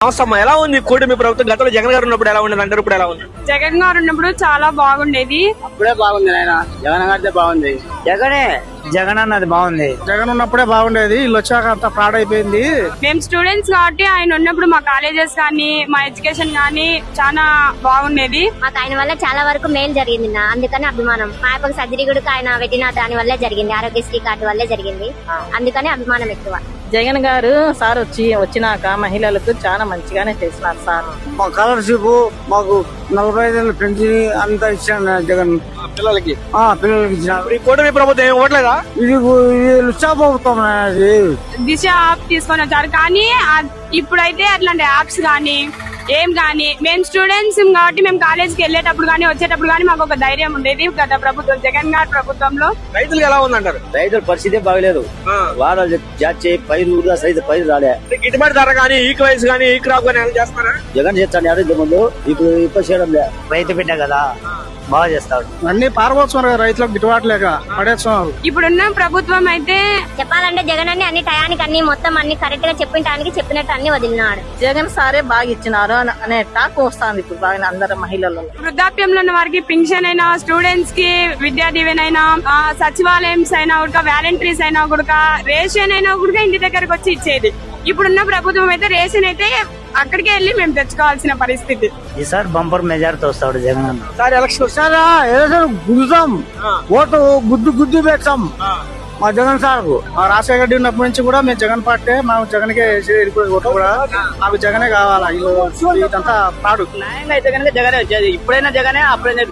అవసరం ఎలా ఉంది కూటమి ప్రభుత్వం? గతంలో జగన్ గారు ఉన్నప్పుడు ఎలా ఉండేది అంటారు, ఇప్పుడు ఎలా ఉంది? జగన్ గారు ఉన్నప్పుడు చాలా బాగుండేది. అప్పుడే బాగుంది ఆయన, జగన్ గారితే బాగుంది. జగన్ అన్నది బాగుంది. జగన్ ఉన్నప్పుడే బాగుండేది, వీళ్ళు వచ్చాక అంతా ఫ్రాడ్ అయిపోయింది. మేము స్టూడెంట్స్ కాబట్టి ఆయన ఉన్నప్పుడు మా కాలేజెస్ కానీ మా ఎడ్యుకేషన్ కానీ చాలా బాగుండేది. మాకు ఆయన వల్ల చాలా వరకు మేలు జరిగింది నా, అందుకని అభిమానం. మా యొక్క సర్జరీ కూడా ఆయన పెట్టిన దాని వల్లే జరిగింది, ఆరోగ్యశ్రీ కార్డు వల్లే జరిగింది, అందుకని అభిమానం ఎక్కువ. జగన్ గారు సార్ వచ్చినాక మహిళలకు చాలా మంచిగానే చేసినారు సార్. మా స్కాలర్షిప్ మాకు 45 పెన్షన్ అంతా ఇచ్చాను జగన్. పిల్లలకి పిల్లలకి ఇచ్చిన ఇప్పుడు ఈ కూటమి ప్రభుత్వం ఏం ఇవ్వట్లేదా? ఇది ప్రభుత్వం అనేది. దిశ యాప్ తీసుకొని వచ్చారు కానీ ఇప్పుడైతే అట్లాంటి యాప్స్ కానీ ఏం కానీ మేము స్టూడెంట్స్ కాబట్టి మేము కాలేజ్కి వెళ్ళేటప్పుడు కానీ వచ్చేటప్పుడు కానీ మాకు ఒక ధైర్యం ఉండేది. గత ప్రభుత్వం జగన్ గారి ప్రభుత్వంలో రైతులకు ఎలా ఉందంటారు? రైతుల పరిస్థితి బాగలేదు. వారాలు జాచి పైరు సైతం పైరు రాలే. గిట్టుబాటు ధర కానీ ఈక్వైస్ కానీ ఈ క్రాప్ కానీ ఏమైనా చేస్తారా? జగన్ చేస్తాను అడిగితే ముందు, ఇప్పుడు చేయడం లే. రైతు బిడ్డ కదా, బాగా చేస్తాడు. అన్ని పారబోతున్నారు కదా, రైతులకు గిట్టుబాటు లేక పడేస్తున్నారు. ఇప్పుడున్న ప్రభుత్వం అయితే చెప్పాలంటే జగన్ అన్ని టయానికి అన్ని మొత్తం అన్ని కరెక్ట్ గా చెప్పినట్టు అన్ని వదిలినాడు. జగన్ సారే బాగా ఇచ్చినారు అనే టాక్ వస్తుంది ఇప్పుడు బాగా అందరు మహిళలలో. వృద్ధాప్యంలో ఉన్న వారికి పింఛన్ అయినా, స్టూడెంట్స్ కి విద్యా దీవెనైనా, సచివాలయంస్ అయినా కూడా, వాలంటీర్స్ అయినా కూడా, రేషన్ అయినా కూడా ఇంటి దగ్గరకు వచ్చి ఇచ్చేది. ఇప్పుడున్న ప్రభుత్వం అయితే రేషన్ అయితే అక్కడికే వెళ్ళి మేము తెచ్చుకోవాల్సిన పరిస్థితి. ఈసారి బంపర్ మెజార్టీ వస్తాడు జగన్ అన్న. సార్ ఎలక్షన్ సారా గుద్దుతాం, ఓటు గుద్దు పెట్టాం మా జగన్ సార్ కు. రాజశేఖర రెడ్డి ఉన్నప్పటి నుంచి కూడా మేము జగన్ పార్టీ, మాకు జగన్కే ఓటు కూడా మాకు జగనే కావాలా. ఇదంతా ఫ్రాడ్. న్యాయంగా అయితే కనుక జగనే వచ్చేది. ఇప్పుడైనా జగనే, అప్పుడైనా